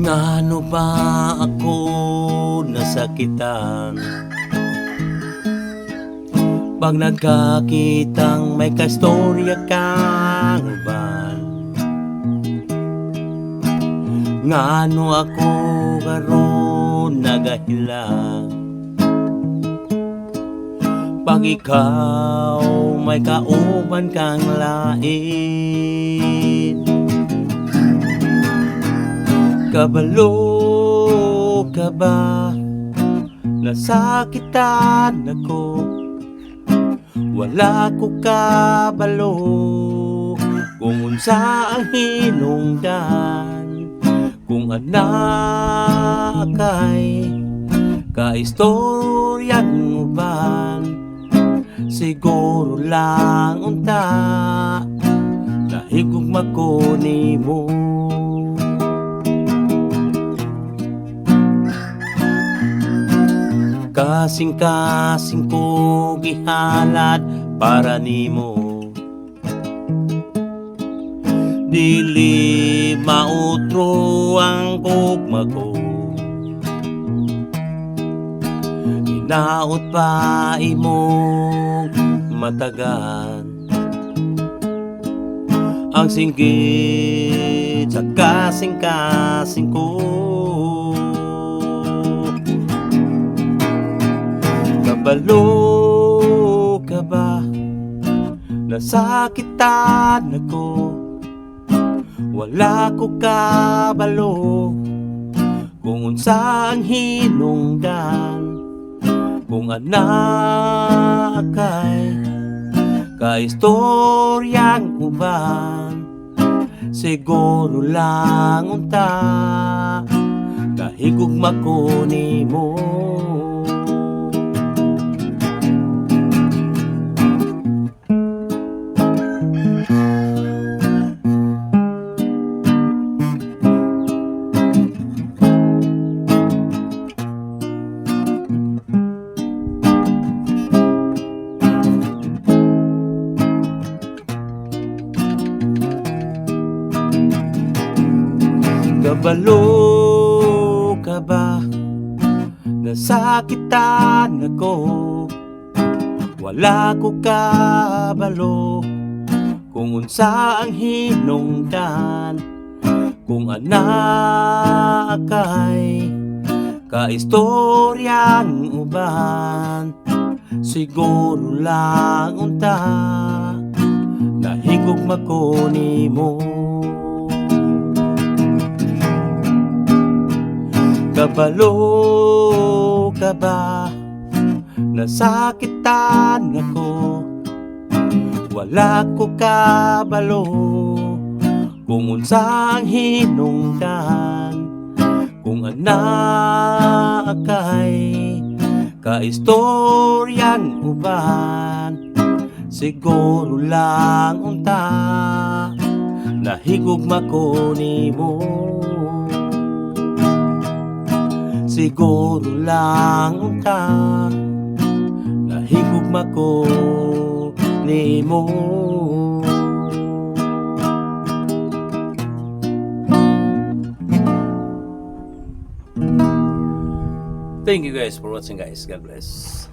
Ngano ba ako nasakitan pag nagkakitang may kastorya kang uban? Ngano ako karon nagahila pag ikaw may kauban kang lain? Kabalo ka ba? Nasakitan ako, wala ko kabalo kung unsa ang hinungdan, kung anak kay kaistoryan uban. Siguro lang unta nahigugma ko nimo. Kasing-kasing ko gihalad para nimo, dili mautro ang kugma ko. Hinaot pa imong matagan ang singgit sa kasing-kasing ko. Kabalo ka ba? Nasakitan ako, wala ko kabalo kung unsa ang hinungdan, kung anak kay kaistoryang uban. Siguro lang unta nahigugma ko nimo. Kabalo ka ba? Nasakitan ako, wala ko kabalo kung unsa ang hinungdan, kung anak kay kaistoryan uban. Siguro lang unta nahigugma ko nimo. Kabalo ka ba? Nasakitan ako, wala ko kabalo kung unsa ang hinungdan, kung anak kay kaistoryan uban. Siguro lang unta nahigugma ko nimo. Siguro lang unta nahigugma ko nimo. Thank you guys for watching guys. God bless.